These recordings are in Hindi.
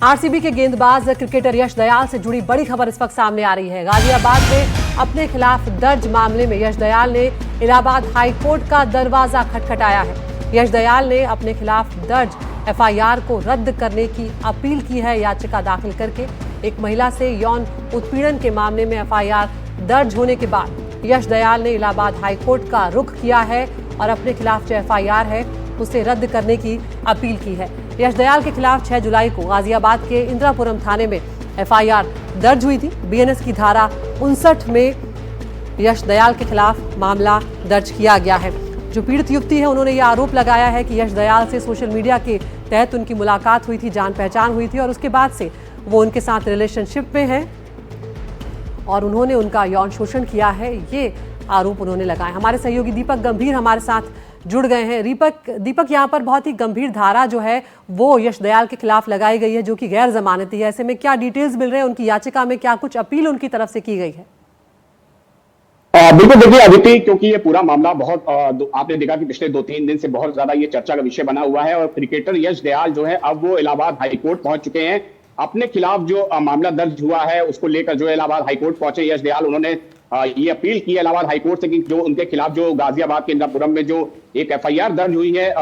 आरसीबी के गेंदबाज क्रिकेटर यश दयाल से जुड़ी बड़ी खबर इस वक्त सामने आ रही है। गाजियाबाद में अपने खिलाफ दर्ज मामले में यश दयाल ने इलाहाबाद हाई कोर्ट का दरवाजा खटखटाया है। यश दयाल ने अपने खिलाफ दर्ज एफआईआर को रद्द करने की अपील की है। याचिका दाखिल करके एक महिला से यौन उत्पीड़न के मामले में एफआईआर दर्ज होने के बाद यश दयाल ने इलाहाबाद हाई कोर्ट का रुख किया है और अपने खिलाफ जो एफआईआर है उसे रद्द करने की अपील की है। यश दयाल के खिलाफ 6 जुलाई को गाजियाबाद के इंदिरापुरम थाने में एफआईआर दर्ज हुई थी। बीएनएस की धारा 59 में यश दयाल के खिलाफ मामला दर्ज किया गया है। जो पीड़ित युवती है उन्होंने ये आरोप लगाया है कि यश दयाल से सोशल मीडिया के तहत उनकी मुलाकात हुई थी, जान पहचान हुई थी और उसके बाद से वो उनके साथ रिलेशनशिप में है और उन्होंने उनका यौन शोषण किया है। ये आरोप उन्होंने लगाए। हमारे सहयोगी दीपक गंभीर हमारे साथ जुड़ गए हैं। दीपक, यहाँ पर बहुत ही गंभीर धारा जो है वो यश दयाल के खिलाफ लगाई गई है जो कि गैर जमानती है। ऐसे में क्या डिटेल्स मिल रहे हैं? उनकी याचिका में क्या कुछ अपील उनकी तरफ से की गई है? बिल्कुल, देखिए अदिति, क्योंकि ये पूरा मामला बहुत आपने देखा कि पिछले 2-3 दिन से बहुत ज्यादा ये चर्चा का विषय बना हुआ है और क्रिकेटर यश दयाल जो है अब वो इलाहाबाद हाईकोर्ट पहुंच चुके हैं। अपने खिलाफ जो मामला दर्ज हुआ है उसको लेकर जो इलाहाबाद हाईकोर्ट पहुंचे यश दयाल, उन्होंने ये अपील की इलाहाबाद हाईकोर्ट से कि जो उनके खिलाफ जो गाजियाबाद के इंदिरापुरम में जो एक एफआईआर दर्ज हुई है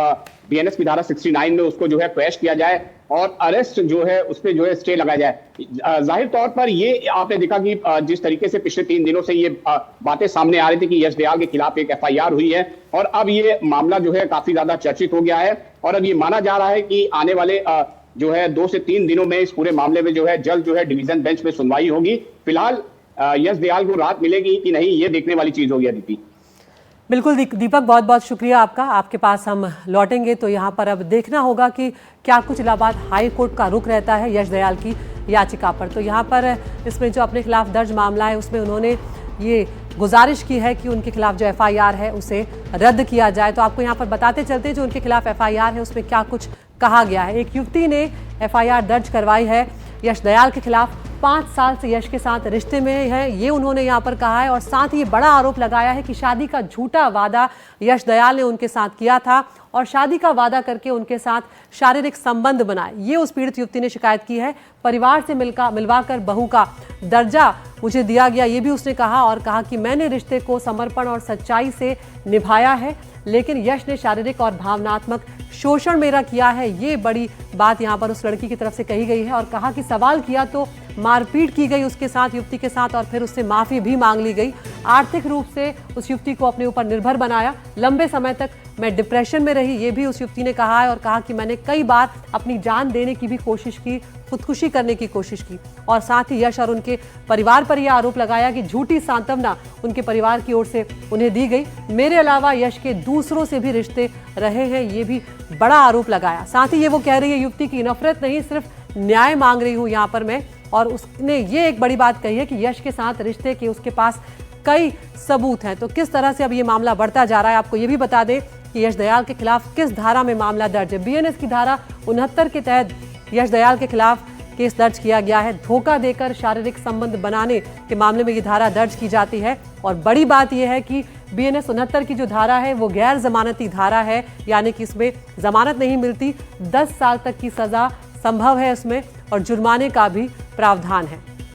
बीएनएस की धारा 69 में उसको जो है क्वैश किया जाए और अरेस्ट जो है उस पर जो है स्टे लगाया जाए। जाहिर तौर पर ये आपने देखा कि जिस तरीके से पिछले 3 दिनों से ये बातें सामने आ रही थी कि यश दयाल के खिलाफ एक एफआईआर हुई है और अब ये मामला जो है काफी ज्यादा चर्चित हो गया है और अब ये माना जा रहा है कि आने वाले जो है 2 से 3 दिनों में इस पूरे मामले में जो है जल्द जो है डिवीजन बेंच में सुनवाई होगी। फिलहाल यश दयाल को राहत मिलेगी कि नहीं, ये देखने वाली चीज होगी। अदिति, बिल्कुल दीपक, बहुत बहुत शुक्रिया आपका। आपके पास हम लौटेंगे तो यहाँ पर अब देखना होगा कि क्या कुछ इलाहाबाद हाई कोर्ट का रुख रहता है यश दयाल की याचिका पर। तो यहाँ पर इसमें जो अपने खिलाफ दर्ज मामला है उसमें उन्होंने ये गुजारिश की है कि उनके खिलाफ जो एफआईआर है उसे रद्द किया जाए। तो आपको यहाँ पर बताते चलते जो उनके खिलाफ एफआईआर है उसमें क्या कुछ कहा गया है। एक युवती ने एफआईआर दर्ज करवाई है यश दयाल के खिलाफ। 5 साल से यश के साथ रिश्ते में है, ये उन्होंने यहाँ पर कहा है और साथ ही ये बड़ा आरोप लगाया है कि शादी का झूठा वादा यश दयाल ने उनके साथ किया था और शादी का वादा करके उनके साथ शारीरिक संबंध बनाए। ये उस पीड़ित युवती ने शिकायत की है। परिवार से मिलवाकर बहू का दर्जा मुझे दिया गया, ये भी उसने कहा और कहा कि मैंने रिश्ते को समर्पण और सच्चाई से निभाया है, लेकिन यश ने शारीरिक और भावनात्मक शोषण मेरा किया है। ये बड़ी बात यहाँ पर उस लड़की की तरफ से कही गई है और कहा कि सवाल किया तो मारपीट की गई उसके साथ, युवती के साथ, और फिर उससे माफी भी मांग ली गई। आर्थिक रूप से उस युवती को अपने ऊपर निर्भर बनाया। लंबे समय तक मैं डिप्रेशन में रही, ये भी उस युवती ने कहा है और कहा कि मैंने कई बार अपनी जान देने की भी कोशिश की, खुदकुशी करने की कोशिश की। और साथ ही यश और उनके परिवार पर यह आरोप लगाया कि झूठी सांत्वना उनके परिवार की ओर से उन्हें दी गई। मेरे अलावा यश के दूसरों से भी रिश्ते रहे हैं, ये भी बड़ा आरोप लगाया। साथ ही ये वो कह रही है युवती की नफरत नहीं, सिर्फ न्याय मांग रही हूँ यहाँ पर मैं। और उसने ये एक बड़ी बात कही है कि यश के साथ रिश्ते के उसके पास कई सबूत हैं। तो किस तरह से अब ये मामला बढ़ता जा रहा है, आपको ये भी बता दें कि यश दयाल के खिलाफ किस धारा में मामला दर्ज है। बीएनएस की धारा 69 के तहत यश दयाल के खिलाफ केस दर्ज किया गया है। धोखा देकर शारीरिक संबंध बनाने के मामले में ये धारा दर्ज की जाती है और बड़ी बात यह है कि बीएनएस 69 की जो धारा है वो गैर जमानती धारा है, यानी कि इसमें जमानत नहीं मिलती। 10 साल तक की सजा संभव है इसमें और जुर्माने का भी प्रावधान है।